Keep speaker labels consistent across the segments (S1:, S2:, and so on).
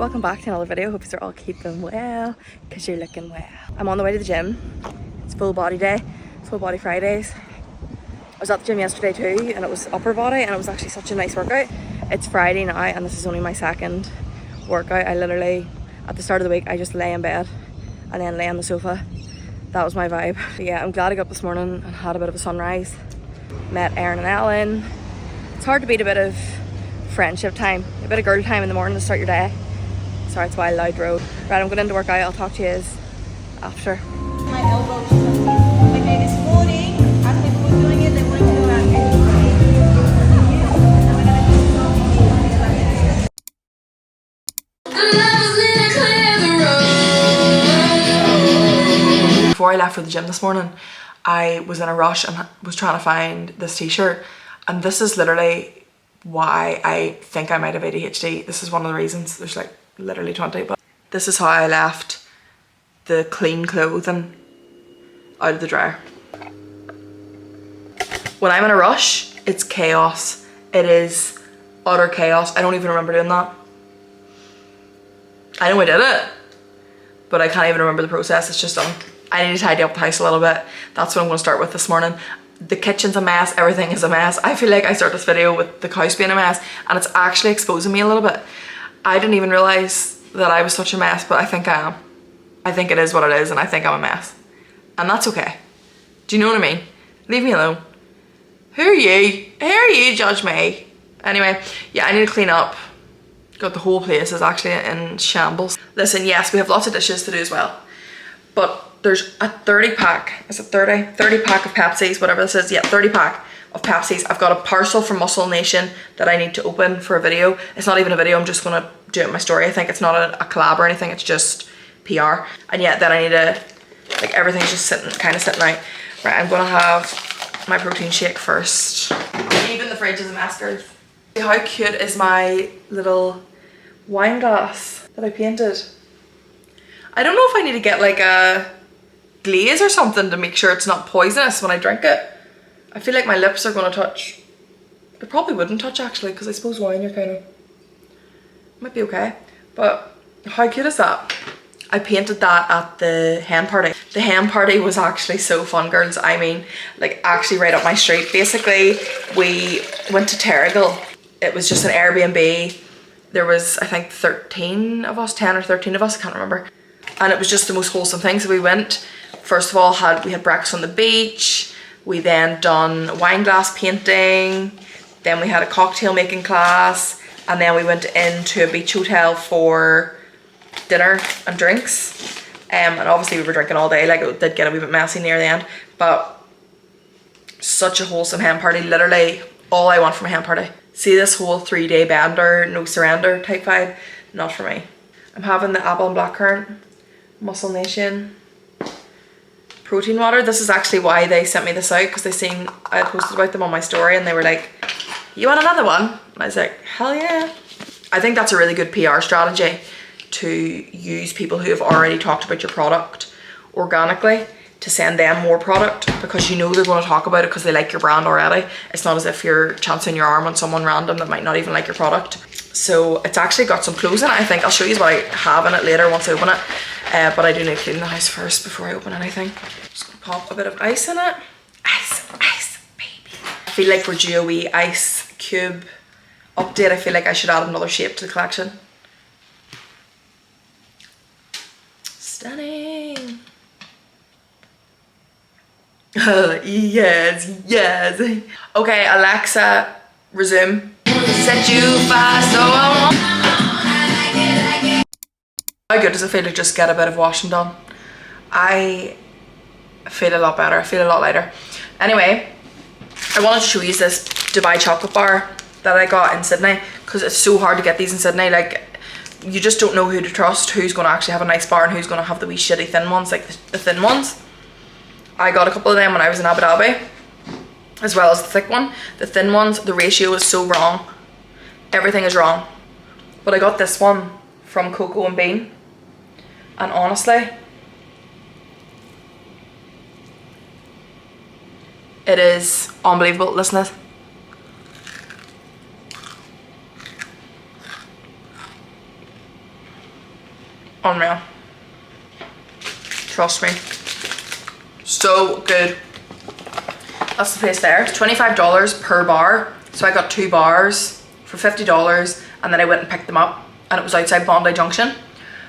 S1: welcome back to another video. Hope you're all keeping well, because you're looking well. I'm on the way to the gym. It's full body day, full body Fridays. I was at the gym yesterday too, and it was upper body, and it was actually such a nice workout. It's Friday now, and this is only my second workout. I literally, at the start of the week, I just lay in bed and then lay on the sofa. That was my vibe. But yeah, I'm glad I got up this morning and had a bit of a sunrise. Met Erin and Ellen. It's hard to beat a bit of friendship time, a bit of girl time in the morning to start your day. Sorry, it's Wild Loud Road. Right, I'm going into work out. I'll talk to you after.
S2: My elbow just okay, this morning, as people were doing it, they wanted to go out and
S1: Before I left for the gym this morning, I was in a rush and was trying to find this t-shirt, and this is literally why I think I might have ADHD. This is one of the reasons. There's like literally 20, but this is how I left the clean clothing out of the dryer. When I'm in a rush, it's chaos. It is utter chaos. I don't even remember doing that. I know I did it, but I can't even remember the process. It's just done. I need to tidy up the house a little bit. That's what I'm going to start with this morning. The kitchen's a mess, everything is a mess. I feel like I start this video with the house being a mess, and it's actually exposing me a little bit. I didn't even realise that I was such a mess, but I think I am. I think it is what it is, and I think I'm a mess. And that's okay. Do you know what I mean? Leave me alone. Who are you? How are you judge me? Anyway, yeah, I need to clean up. God, the whole place is actually in shambles. Listen, yes, we have lots of dishes to do as well, but there's a 30 pack, is it 30? 30 pack of Pepsis, whatever this is. Yeah, 30 pack of Pepsis. I've got a parcel from Muscle Nation that I need to open for a video. It's not even a video, I'm just gonna do it in my story. I think it's not a collab or anything, it's just PR. And yeah, then I need to, like, everything's just kind of sitting out. Right, I'm gonna have my protein shake first. Even the fridge is a mess, girls. How cute is my little wine glass that I painted? I don't know if I need to get like a glaze or something to make sure it's not poisonous when I drink it. I feel like my lips are gonna touch. It probably wouldn't touch actually, because I suppose wine you're kind of, might be okay. But how cute is that? I painted that at the hen party. The hen party was actually so fun, girls. I mean, like actually right up my street. Basically, we went to Terrigal. It was just an Airbnb. There was, I think, 13 of us, 10 or 13 of us, I can't remember. And it was just the most wholesome thing. So we went, first of all, we had breakfast on the beach. We then done wine glass painting. Then we had a cocktail making class. And then we went into a beach hotel for dinner and drinks. And obviously we were drinking all day. Like, it did get a wee bit messy near the end. But such a wholesome hen party. Literally all I want from a hen party. See this whole 3-day bender, no surrender type vibe? Not for me. I'm having the apple and blackcurrant Muscle Nation protein water. This is actually why they sent me this out, because they seen I had posted about them on my story and they were like, you want another one? And I was like, hell yeah. I think that's a really good PR strategy, to use people who have already talked about your product organically to send them more product, because you know they're going to talk about it because they like your brand already. It's not as if you're chancing your arm on someone random that might not even like your product. So it's actually got some clothes in it, I think. I'll show you what I have in it later once I open it. But I do need to clean the house first before I open anything. Just gonna pop a bit of ice in it. Ice, baby. I feel like we're due a wee ice cube update. I feel like I should add another shape to the collection. Stunning. Yes. Okay, Alexa, resume. Set you fast, so I want. How good does it feel to just get a bit of washing done? I feel a lot better. I feel a lot lighter. Anyway, I wanted to show you this Dubai chocolate bar that I got in Sydney, because it's so hard to get these in Sydney. Like, you just don't know who to trust, who's going to actually have a nice bar and who's going to have the wee shitty thin ones, like the thin ones. I got a couple of them when I was in Abu Dhabi, as well as the thick one. The thin ones, the ratio is so wrong. Everything is wrong. But I got this one from Cocoa and Bean, and honestly, it is unbelievable. Listen to this. Unreal. Trust me. So good. That's the place there. It's $25 per bar. So I got 2 bars for $50 and then I went and picked them up and it was outside Bondi Junction.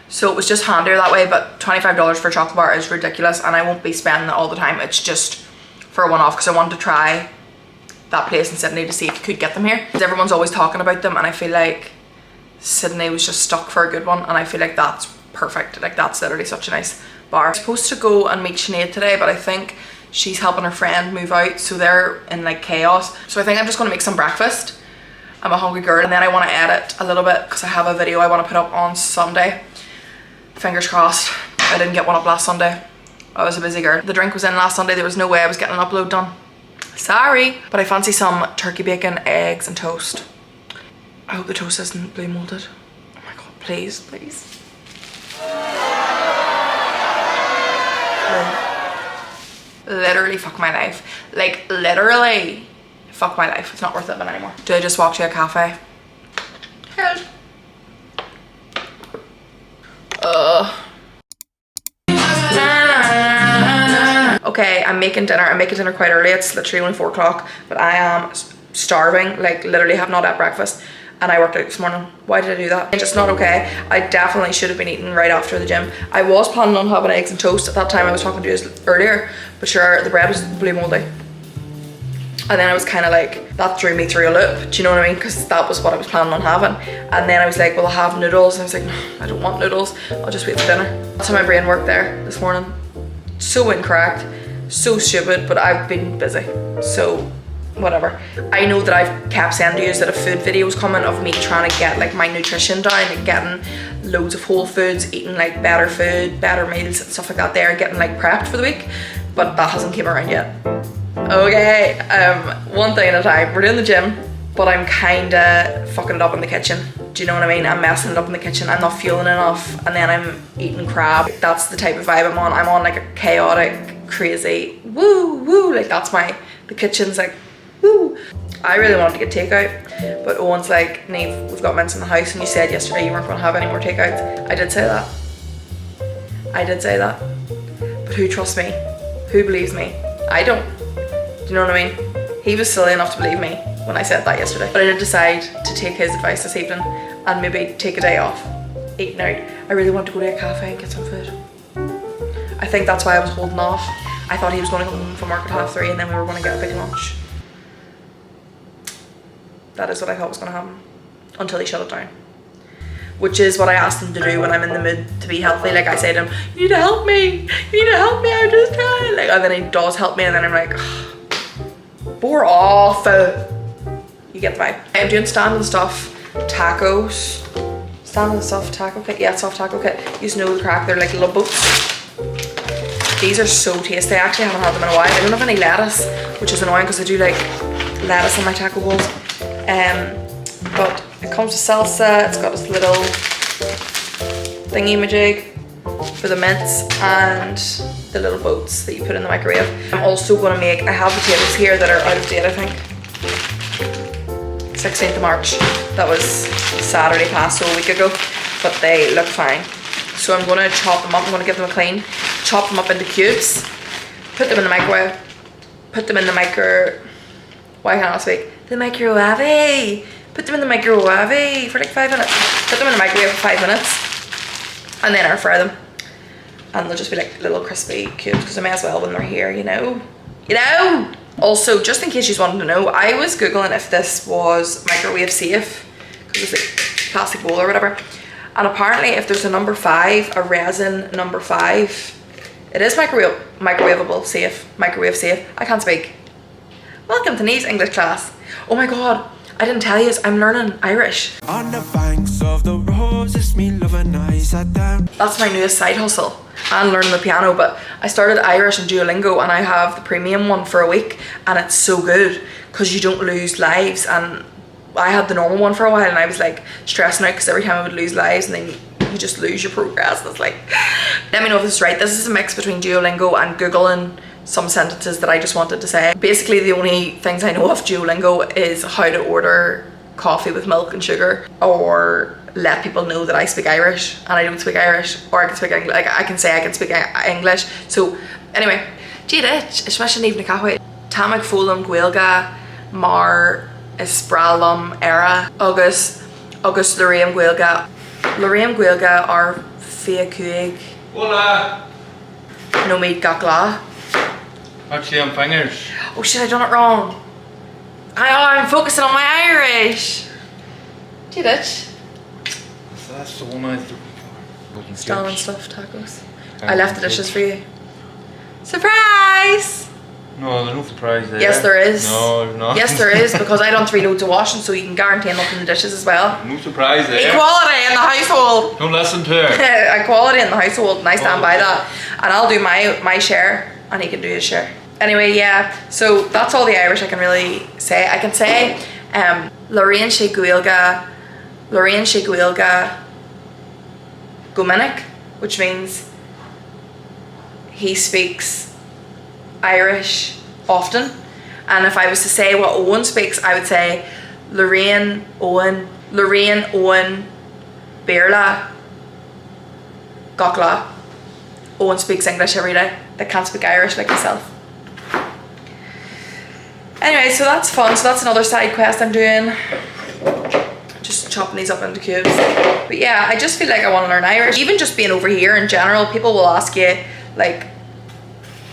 S1: So it was just handier that way, but $25 for a chocolate bar is ridiculous and I won't be spending it all the time. It's just for a one-off because I wanted to try that place in Sydney to see if you could get them here. Because everyone's always talking about them and I feel like Sydney was just stuck for a good one and I feel like that's perfect. Like that's literally such a nice bar. I'm supposed to go and meet Sinead today, but I think she's helping her friend move out, so they're in like chaos. So I think I'm just gonna make some breakfast. I'm a hungry girl and then I want to edit a little bit because I have a video I want to put up on Sunday. Fingers crossed. I didn't get one up last Sunday. I was a busy girl. The drink was in last Sunday. There was no way I was getting an upload done. Sorry. But I fancy some turkey bacon, eggs and toast. I hope the toast isn't blue molded. Oh my god, please, please. Literally fuck my life. Like literally fuck my life. It's not worth living anymore. Do I just walk to a cafe? Hell. Okay, I'm making dinner. I'm making dinner quite early. It's literally only 4 o'clock, but I am starving. Like literally have not had breakfast and I worked out this morning. Why did I do that? It's just not okay. I definitely should have been eating right after the gym. I was planning on having eggs and toast at that time I was talking to you earlier, but sure, the bread was blue moldy. And then I was kind of like, that threw me through a loop, do you know what I mean? Because that was what I was planning on having. And then I was like, well, I'll have noodles. And I was like, no, I don't want noodles. I'll just wait for dinner. That's how my brain worked there this morning. So incorrect, so stupid, but I've been busy. So whatever. I know that I've kept saying to you that a food video was coming of me trying to get like my nutrition down, like getting loads of whole foods, eating like better food, better meals and stuff like that there, getting like prepped for the week. But that hasn't came around yet. Okay, one thing at a time. We're doing the gym, but I'm kinda fucking it up in the kitchen. Do you know what I mean? I'm messing it up in the kitchen. I'm not fueling enough, and then I'm eating crap. That's the type of vibe I'm on. I'm on like a chaotic, crazy, woo, like that's the kitchen's like, woo. I really wanted to get takeout, but Owen's like, Niamh, we've got mince in the house, and you said yesterday you weren't gonna have any more takeouts. I did say that. I did say that. But who trusts me? Who believes me? I don't. Do you know what I mean? He was silly enough to believe me when I said that yesterday. But I did decide to take his advice this evening and maybe take a day off eating out. I really want to go to a cafe and get some food. I think that's why I was holding off. I thought he was going to come home from work at 3:30 and then we were going to get a big lunch. That is what I thought was going to happen until he shut it down. Which is what I asked him to do when I'm in the mood to be healthy. Like I say to him, you need to help me. You need to help me, I'm just trying. Like, and then he does help me and then I'm like, bore off. You get the vibe. I'm doing standing stuff, tacos. Standing stuff, taco kit. Yeah, soft taco kit. You just know the crack, they're like little boats. These are so tasty. I actually haven't had them in a while. I don't have any lettuce, which is annoying because I do like lettuce in my taco bowls. But it comes with salsa. It's got this little thingy-majig for the mince and the little boats that you put in the microwave. I'm also going to make, I have potatoes here that are out of date, I think. 16th of March. That was Saturday past, so a week ago, but they look fine. So I'm going to chop them up. I'm going to give them a clean, chop them up into cubes, put them in the microwave, put them in the why can't I speak? The microwave. Put them in the microwave for like 5 minutes. Put them in the microwave for 5 minutes and then air fry them. And they'll just be like little crispy cubes because I may as well when they're here, you know. You know! Also, just in case you wanted to know, I was Googling if this was microwave safe because it's like plastic bowl or whatever. And apparently if there's a number 5, a resin number 5, it is microwavable safe, microwave safe. I can't speak. Welcome to Niamh's English class. Oh my god, I didn't tell you, I'm learning Irish.
S3: On the banks of the roses, me love a nice down.
S1: That's my newest side hustle and learning the piano, but I started Irish and Duolingo and I have the premium one for a week and it's so good because you don't lose lives. And I had the normal one for a while and I was like stressing out because every time I would lose lives and then you just lose your progress. And it's like, let me know if this is right. This is a mix between Duolingo and Googling some sentences that I just wanted to say. Basically the only things I know of Duolingo is how to order coffee with milk and sugar, or let people know that I speak Irish and I don't speak Irish, or I can speak English. Like I can say I can speak English. So anyway, Jadit, especially Niamh Caulfield, Tamig Fólam Gaeilge, Mar Ispralum Era, August Lorraine Gaeilge are Fia Cuig.
S4: Hola!
S1: No meat gakla.
S4: Actually, I'm fingers.
S1: Oh shit, I done it wrong. I'm focusing on my Irish. Jadit.
S4: So that's the one I was looking for.
S1: Stan and stuff, tacos. I left the dishes for you. Surprise!
S4: No, there's no surprise there.
S1: Yes, there is.
S4: No, there's not.
S1: Yes, there is, because I done 3 loads of washing, so you can guarantee I'm looking in the dishes as well.
S4: No surprise there.
S1: Equality in the household.
S4: Don't listen to her.
S1: Equality in the household, and I stand by that. And I'll do my share, and he can do his share. Anyway, yeah, so that's all the Irish I can really say. I can say Lorraine sé Gaeilge Gomininic, which means he speaks Irish often. And if I was to say what Owen speaks, I would say Lorraine Owen Bearla Gokla. Owen speaks English every day. They can't speak Irish like myself. Anyway, so that's fun. So that's another side quest I'm doing. Just chopping these up into cubes. But yeah, I just feel like I want to learn Irish. Even just being over here in general, people will ask you like,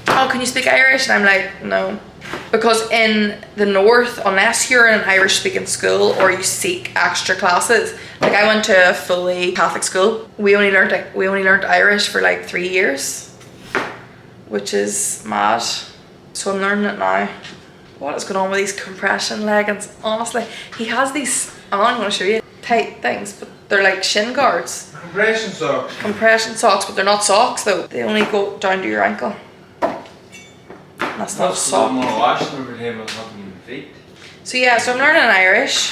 S1: oh, can you speak Irish? And I'm like, no. Because in the north, unless you're in an Irish speaking school or you seek extra classes, like I went to a fully Catholic school, we only learned Irish for like 3 years, which is mad. So I'm learning it now. What is going on with these compression leggings? Honestly, he has these on, I'm going to show you, tight things, but they're like shin guards.
S4: Compression socks.
S1: Compression socks, but they're not socks though. They only go down to your ankle. That's not a sock.
S4: I'm going to wash them every time, but not in my feet.
S1: So yeah, so I'm learning Irish.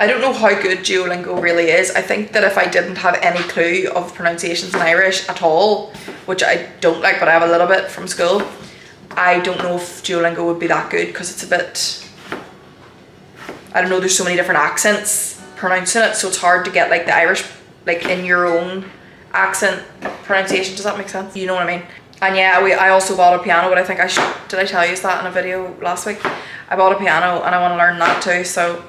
S1: I don't know how good Duolingo really is. I think that if I didn't have any clue of pronunciations in Irish at all, which I don't like, but I have a little bit from school, I don't know if Duolingo would be that good, because it's a bit, I don't know, there's so many different accents pronouncing it, so it's hard to get like the Irish, like in your own accent pronunciation. Does that make sense? You know what I mean? And yeah, I also bought a piano, but I think did I tell you that in a video last week? I bought a piano and I want to learn that too, so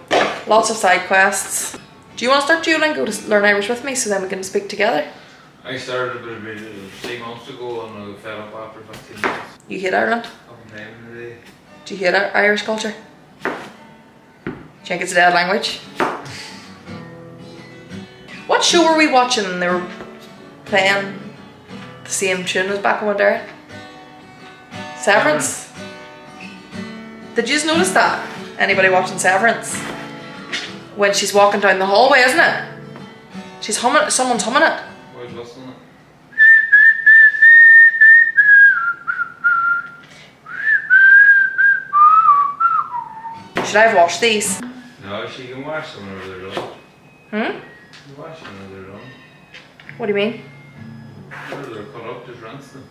S1: lots of side quests. Do you want to start Duolingo to learn Irish with me so then we can speak together?
S4: I started about 3 months ago and I fell up after 15 minutes.
S1: You hate Ireland?
S4: Haven't time today.
S1: Do you hate Irish culture? Do you think it's a dead language? What show were we watching and they were playing the same tune as back in one day? Severance? Did you just notice that? Anybody watching Severance? When she's walking down the hallway, isn't it? She's humming, someone's humming it.
S4: Why is listening?
S1: Should I have washed these?
S4: No, she can wash them whenever they're done.
S1: Hmm?
S4: You can wash them whenever they're done.
S1: What do you mean?
S4: Whenever they're cut up, just rinse them.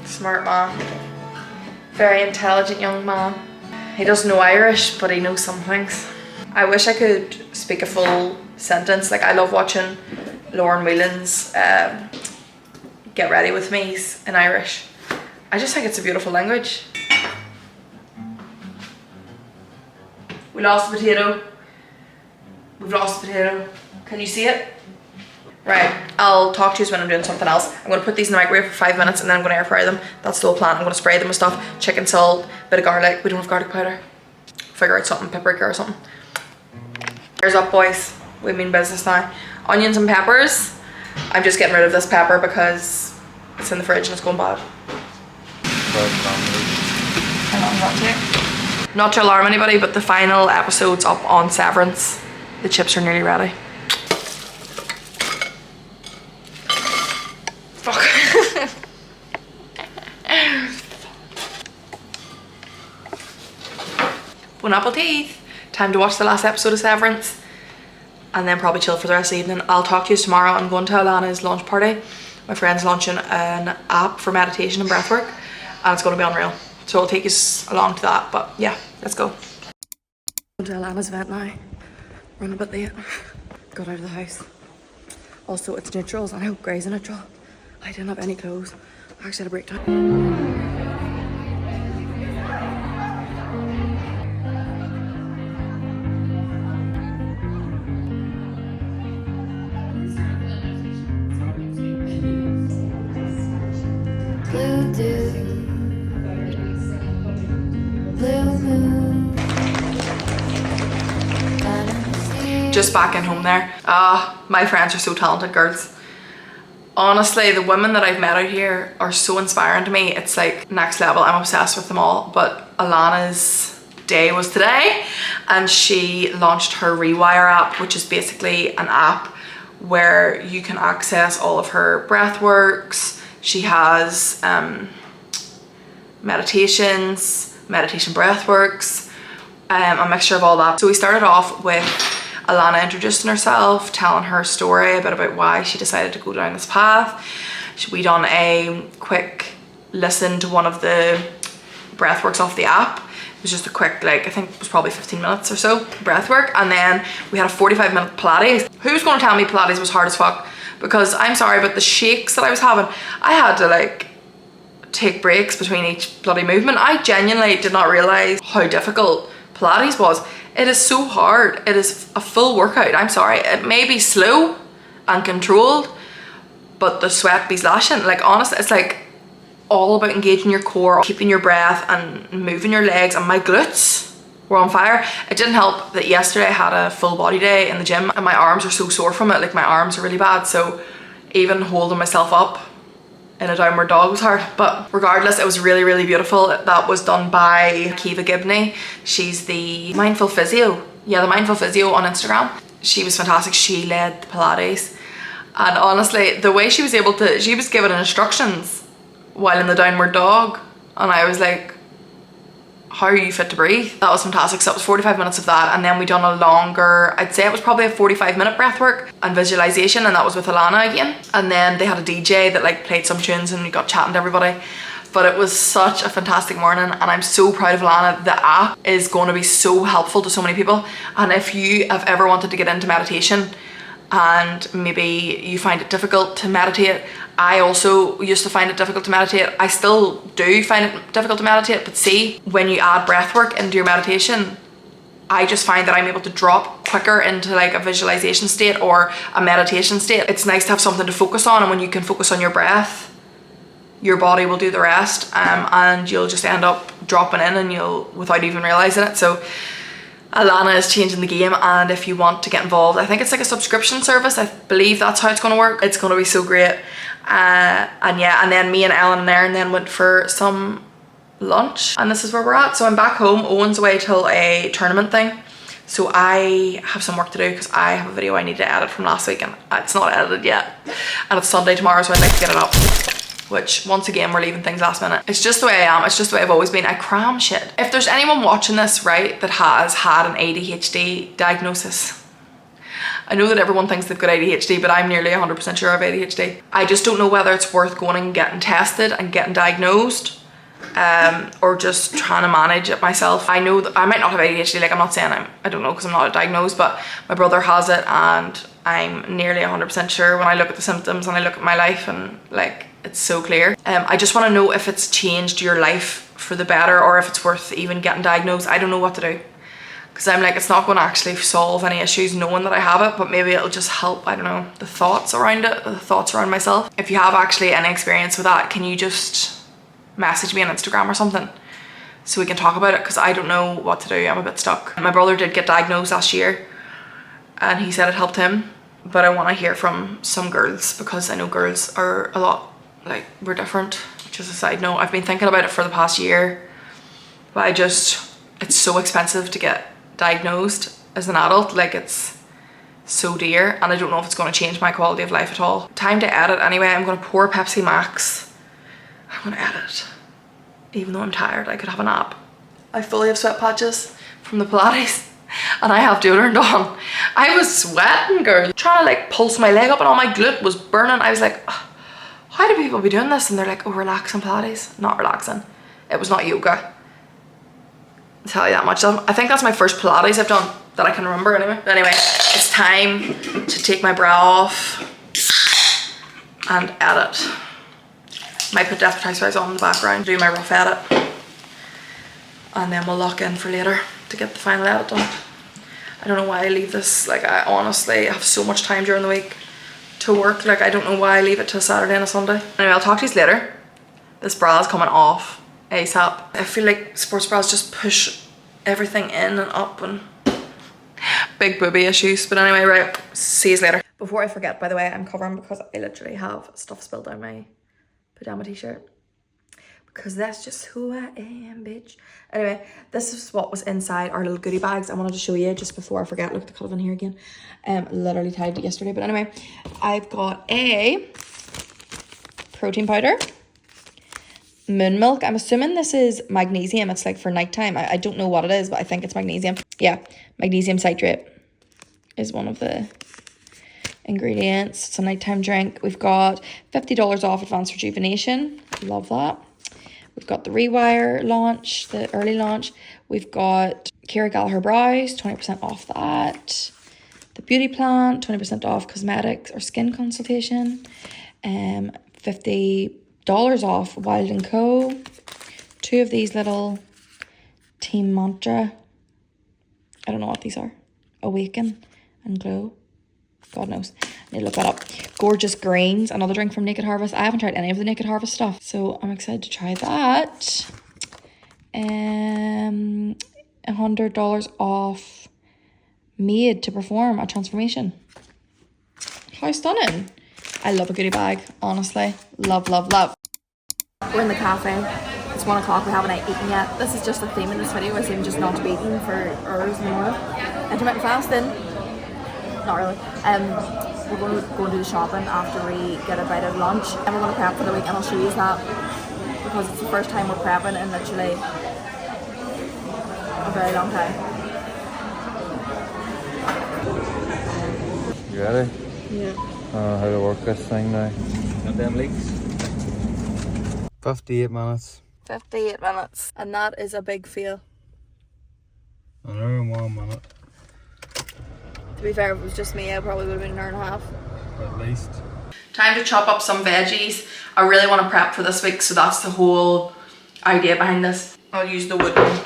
S1: Smart man. Very intelligent young man. He doesn't know Irish, but he knows some things. I wish I could speak a full sentence. Like I love watching Lauren Whelan's Get Ready With Me's in Irish. I just think it's a beautiful language. We lost the potato. We've lost the potato. Can you see it? Right, I'll talk to you when I'm doing something else. I'm going to put these in the microwave for 5 minutes and then I'm going to air fry them. That's the whole plan. I'm going to spray them with stuff. Chicken salt, bit of garlic. We don't have garlic powder. Figure out something, paprika or something. Here's up, boys. We mean business now. Onions and peppers. I'm just getting rid of this pepper because it's in the fridge and it's going bad. Not to alarm anybody, but the final episode's up on Severance. The chips are nearly ready. Fuck. Bon appetit. Time to watch the last episode of Severance and then probably chill for the rest of the evening. I'll talk to you tomorrow. I'm going to Alana's launch party. My friend's launching an app for meditation and breathwork and it's going to be unreal. So I'll take us along to that, but yeah, let's go. Going to Alana's event now. Running a bit late. Got out of the house. Also, it's neutrals and I hope grey's a neutral. I didn't have any clothes. I actually had a breakdown. Just back in home there. My friends are so talented, girls. Honestly, the women that I've met out here are so inspiring to me. It's like next level. I'm obsessed with them all. But Alana's day was today and she launched her Rewire app, which is basically an app where you can access all of her breath works. She has meditations, meditation breath works, a mixture of all that. So we started off with Alana introducing herself, telling her story, a bit about why she decided to go down this path. We done a quick listen to one of the breathworks off the app. It was just a quick, like, I think it was probably 15 minutes or so breathwork. And then we had a 45-minute Pilates. Who's gonna tell me Pilates was hard as fuck? Because I'm sorry, but the shakes that I was having, I had to like take breaks between each bloody movement. I genuinely did not realize how difficult Pilates was. It is so hard. It is a full workout. I'm sorry. It may be slow and controlled, but the sweat be slashing. Like, honestly, it's like all about engaging your core, keeping your breath and moving your legs, and my glutes were on fire. It didn't help that yesterday I had a full body day in the gym and my arms are so sore from it. Like, my arms are really bad, so even holding myself up in a downward dog was hard. But regardless, it was really, really beautiful. That was done by Kiva Gibney. She's the Mindful Physio. Yeah, the Mindful Physio on Instagram. She was fantastic. She led the Pilates. And honestly, the way she was able to, she was giving instructions while in the downward dog. And I was like, how are you fit to breathe? That was fantastic. So it was 45 minutes of that, and then we done a longer, I'd say it was probably a 45-minute breath work and visualization, and that was with Alana again. And then they had a DJ that like played some tunes and we got chatting to everybody. But it was such a fantastic morning, and I'm so proud of Alana. The app is going to be so helpful to so many people. And if you have ever wanted to get into meditation and maybe you find it difficult to meditate, I also used to find it difficult to meditate. I still do find it difficult to meditate, but see, when you add breath work into your meditation, I just find that I'm able to drop quicker into like a visualization state or a meditation state. It's nice to have something to focus on, and when you can focus on your breath, your body will do the rest, and you'll just end up dropping in and you'll, without even realizing it. So Alana is changing the game, and if you want to get involved, I think it's like a subscription service. I believe that's how it's going to work. It's going to be so great. And yeah, and then me and Ellen and Erin then went for some lunch, and this is where we're at. So I'm back home. Owen's away till a tournament thing, so I have some work to do because I have a video I need to edit from last week and it's not edited yet, and it's Sunday tomorrow, so I'd like to get it up, which once again we're leaving things last minute. It's just the way I am. It's just the way I've always been. I cram shit. If there's anyone watching this, right, that has had an ADHD diagnosis, I know that everyone thinks they've got ADHD, but I'm nearly 100% sure I have ADHD. I just don't know whether it's worth going and getting tested and getting diagnosed, or just trying to manage it myself. I know that I might not have ADHD, like I'm not saying I don't know because I'm not diagnosed, but my brother has it, and I'm nearly 100% sure when I look at the symptoms and I look at my life, and like, it's so clear. I just want to know if it's changed your life for the better, or if it's worth even getting diagnosed. I don't know what to do, because I'm like, it's not going to actually solve any issues knowing that I have it, but maybe it'll just help, I don't know, the thoughts around it, the thoughts around myself. If you have actually any experience with that, can you just message me on Instagram or something so we can talk about it, because I don't know what to do. I'm a bit stuck. My brother did get diagnosed last year and he said it helped him, but I want to hear from some girls, because I know girls are a lot, like, we're different. Just a side note, I've been thinking about it for the past year, but it's so expensive to get diagnosed as an adult. Like, it's so dear, and I don't know if it's going to change my quality of life at all. Time to edit anyway. I'm going to pour Pepsi Max. I'm going to edit. Even though I'm tired, I could have a nap. I fully have sweat patches from the Pilates, and I have deodorant on. I was sweating, girl. Trying to like pulse my leg up, and all my glute was burning. I was like, how do people be doing this? And they're like, oh, relaxing Pilates. Not relaxing. It was not yoga. I'll tell you that much. I think that's my first Pilates I've done that I can remember anyway. But anyway, it's time to take my bra off and edit. Might put Death Housewives on in the background, do my rough edit, and then we'll lock in for later to get the final edit done. I don't know why I leave this, like I honestly have so much time during the week to work, like I don't know why I leave it till Saturday and a Sunday. Anyway, I'll talk to you later. This bra is coming off ASAP. I feel like sports bras just push everything in and up and big booby issues. But anyway, right, see you later. Before I forget, by the way, I'm covering because I literally have stuff spilled down my pajama t-shirt. Because that's just who I am, bitch. Anyway, this is what was inside our little goodie bags. I wanted to show you just before I forget. Look at the cut in here again. Literally tied it yesterday. But anyway, I've got a protein powder, moon milk. I'm assuming this is magnesium. It's like for nighttime. I don't know what it is, but I think it's magnesium. Yeah, magnesium citrate is one of the ingredients. It's a nighttime drink. We've got $50 off Advanced Rejuvenation. Love that. We've got the Rewire launch, the early launch. We've got Keira Gallagher Brows, 20% off that. The Beauty Plan, 20% off cosmetics or skin consultation. $50 off Wild & Co. 2 of these little Team Mantra. I don't know what these are. Awaken and Glow. God knows. I need to look that up. Gorgeous Greens, another drink from Naked Harvest. I haven't tried any of the Naked Harvest stuff, so I'm excited to try that. $100 off Made to Perform a Transformation. How stunning. I love a goodie bag, honestly. Love, love, love. We're in the cafe. It's 1 o'clock, we haven't eaten yet. This is just the theme in this video. I seem just not to be eating for hours in the morning. Intermittent fasting. Not really. We're going to go and do the shopping after we get a bite of lunch, and we're going to prep for the week, and I'll show you that because it's the first time we're prepping in literally a very long time.
S4: You ready?
S1: Yeah.
S4: How to work this thing now. Got them leaks. 58 minutes.
S1: 58 minutes, and that is a big fail.
S4: Another 1 minute.
S1: To be fair, if it was just me, I probably would have been an hour and a half.
S4: At least.
S1: Time to chop up some veggies. I really want to prep for this week, so that's the whole idea behind this. I'll use the wooden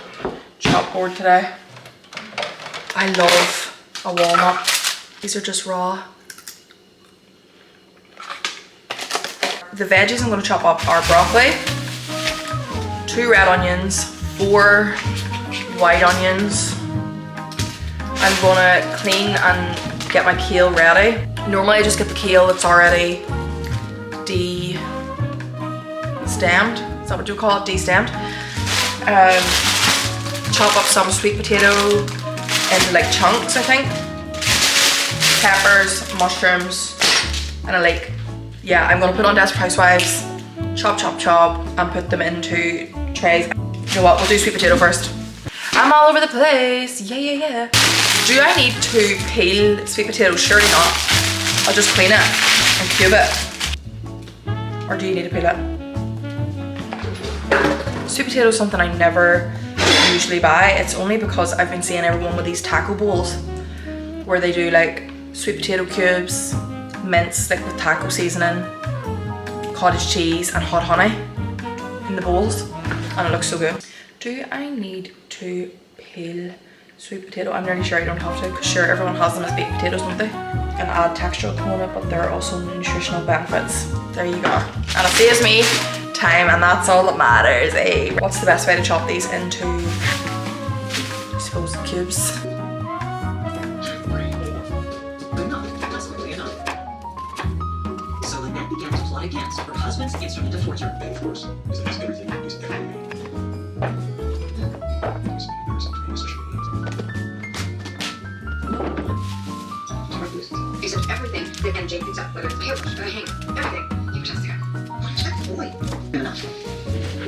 S1: chop board today. I love a walnut. These are just raw. The veggies I'm going to chop up are broccoli, 2 red onions, 4 white onions. I'm gonna clean and get my kale ready. Normally I just get the kale that's already de-stemmed. Is that what you call it? De-stemmed. Chop up some sweet potato into like chunks, I think. Peppers, mushrooms, and a leek. Yeah, I'm gonna put on Desperate Housewives, chop, chop, chop, and put them into trays. You know what, we'll do sweet potato first. I'm all over the place, yeah, yeah, yeah. Do I need to peel sweet potatoes? Surely not. I'll just clean it and cube it. Or do you need to peel it? Sweet potato is something I never usually buy. It's only because I've been seeing everyone with these taco bowls where they do like sweet potato cubes, minced like with taco seasoning, cottage cheese and hot honey in the bowls, and it looks so good. Do I need to peel sweet potato? I'm nearly sure I don't have to, because sure, everyone has them as baked potatoes, don't they? Can add textural component, but there are also nutritional benefits. There you go. And it saves me time, and that's all that matters, eh? What's the best way to chop these into, I suppose, cubes?
S5: So Lynette began to plot against her husband's instrument of torture.
S6: And of course, is that everything is everything.
S5: Isn't everything that MJ picks up, whether it's a hairbrush or a hanger, everything. You just go, what is that boy? Good enough.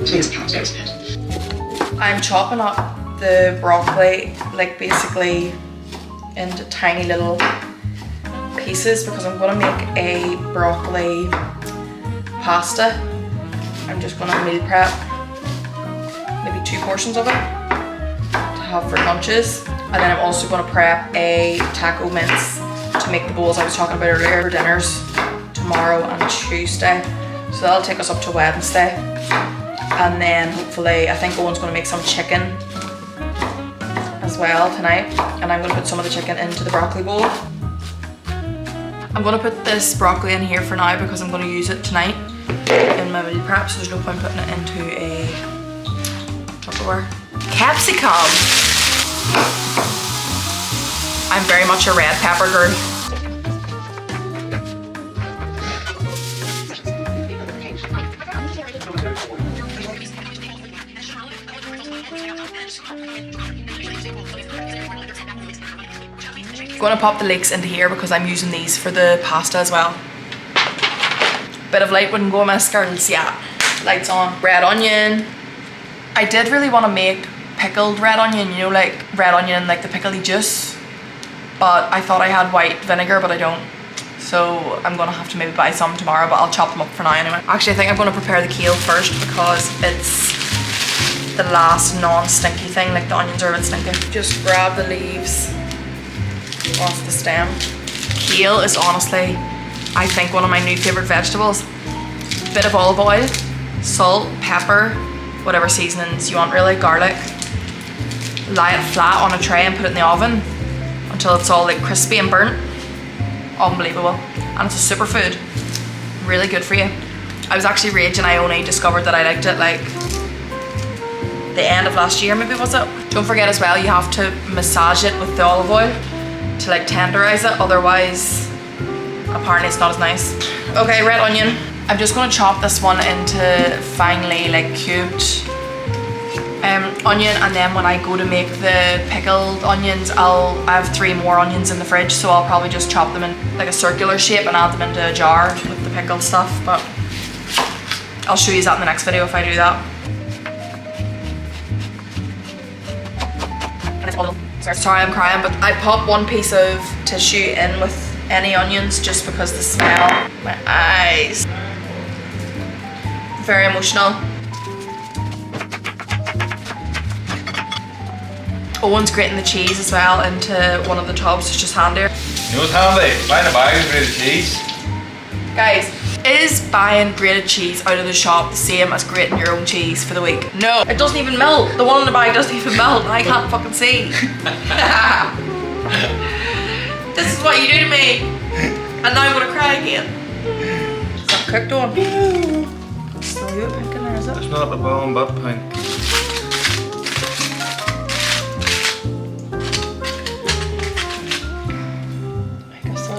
S5: Today's couch, isn't it?
S1: I'm chopping up the broccoli, like basically into tiny little pieces, because I'm gonna make a broccoli pasta. I'm just gonna meal prep maybe 2 portions of it to have for lunches. And then I'm also going to prep a taco mince to make the bowls I was talking about earlier for dinners tomorrow and Tuesday. So that'll take us up to Wednesday. And then hopefully, I think Owen's going to make some chicken as well tonight. And I'm going to put some of the chicken into the broccoli bowl. I'm going to put this broccoli in here for now because I'm going to use it tonight in my meal prep, so there's no point putting it into a Tupperware. Capsicum! I'm very much a red pepper girl. I'm gonna pop the leeks into here because I'm using these for the pasta as well. Bit of light wouldn't go amiss, girls, yeah. Lights on. Red onion. I did really want to make pickled red onion, you know, like red onion and like the pickly juice. But I thought I had white vinegar, but I don't. So I'm gonna have to maybe buy some tomorrow, but I'll chop them up for now anyway. Actually, I think I'm gonna prepare the kale first because it's the last non-stinky thing, like the onions are a bit stinky. Just grab the leaves off the stem. Kale is honestly, I think, one of my new favourite vegetables. Bit of olive oil, salt, pepper, whatever seasonings you want really, garlic. Lie it flat on a tray and put it in the oven until it's all like crispy and burnt. Unbelievable. And it's a superfood. Really good for you. I was actually raging, I only discovered that I liked it like the end of last year maybe, was it? Don't forget as well, you have to massage it with the olive oil to like tenderize it, otherwise apparently it's not as nice. Okay, red onion. I'm just gonna chop this one into finely like cubed onion, and then when I go to make the pickled onions, I have 3 more onions in the fridge, so I'll probably just chop them in like a circular shape and add them into a jar with the pickled stuff, but I'll show you that in the next video if I do that. Sorry I'm crying, but I pop 1 piece of tissue in with any onions just because the smell. My eyes. Very emotional. Owen's grating the cheese as well into one of the tubs, it's just handier.
S4: You know what's handy? Buying a bag of grated cheese.
S1: Guys, is buying grated cheese out of the shop the same as grating your own cheese for the week? No, it doesn't even melt. The one in the bag doesn't even melt and I can't fucking see. This is what you do to me. And now I'm gonna cry again. Is that cooked on? Still you pink in there, is it?
S4: It's not a bone but pink.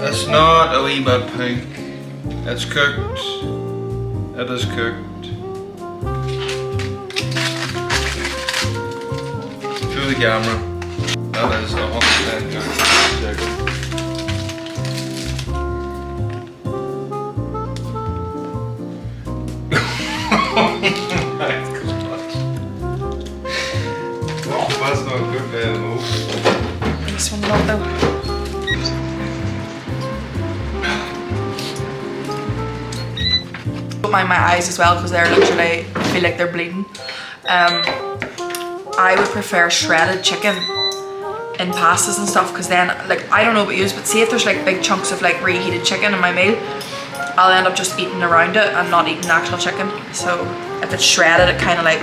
S4: It's not a wee bit pink. It's cooked. It is cooked. Through the camera. That is 100% cooked. Oh my god. Oh, that's not cooked at all.
S1: This one not though. My eyes as well because they're literally, I feel like they're bleeding. I would prefer shredded chicken in pastas and stuff because then, like, I don't know about you, but see if there's like big chunks of like reheated chicken in my meal, I'll end up just eating around it and not eating the actual chicken. So if it's shredded, it kind of like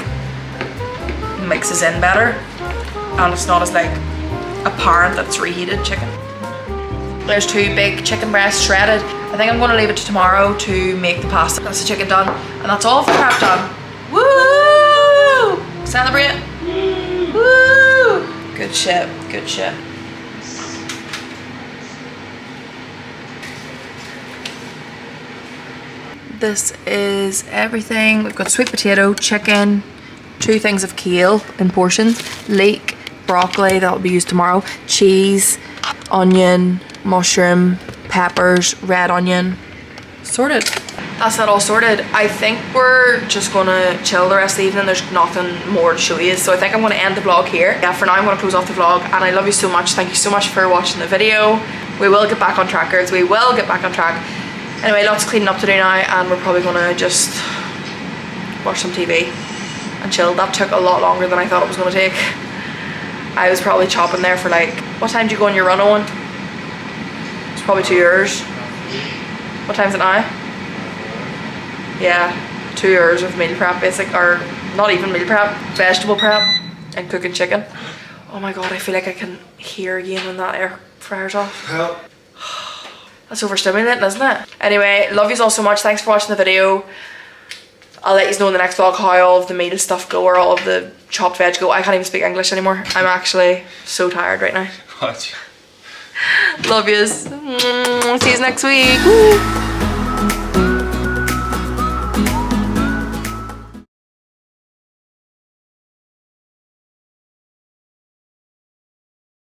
S1: mixes in better and it's not as like apparent that it's reheated chicken. There's 2 big chicken breasts shredded. I think I'm going to leave it to tomorrow to make the pasta. That's the chicken done. And that's all for prep done. Woo! Celebrate. Woo! Good shit, good shit. This is everything. We've got sweet potato, chicken, 2 things of kale in portions, leek, broccoli, that will be used tomorrow, cheese, onion, mushroom, peppers, red onion. Sorted. That's that all sorted. I think we're just gonna chill the rest of the evening. There's nothing more to show you, so I think I'm gonna end the vlog here. Yeah, for now I'm gonna close off the vlog, and I love you so much. Thank you so much for watching the video. We will get back on track, girls. We will get back on track. Anyway, lots of cleaning up to do now, and we're probably gonna just watch some TV. and chilled. That took a lot longer than I thought it was going to take. I was probably chopping there for like, what time do you go on your run, Owen? It's probably 2 hours. What time's it now? Yeah, 2 hours of meal prep, or not even meal prep, vegetable prep and cooking chicken. Oh my god, I feel like I can hear again when that air fryer's off.
S4: Help.
S1: That's overstimulating, isn't it? Anyway, love yous all so much. Thanks for watching the video. I'll let you know in the next vlog how all of the meal stuff go, or all of the chopped veg go. I can't even speak English anymore. I'm actually so tired right now.
S4: What?
S1: Love yous. See you next week. Woo.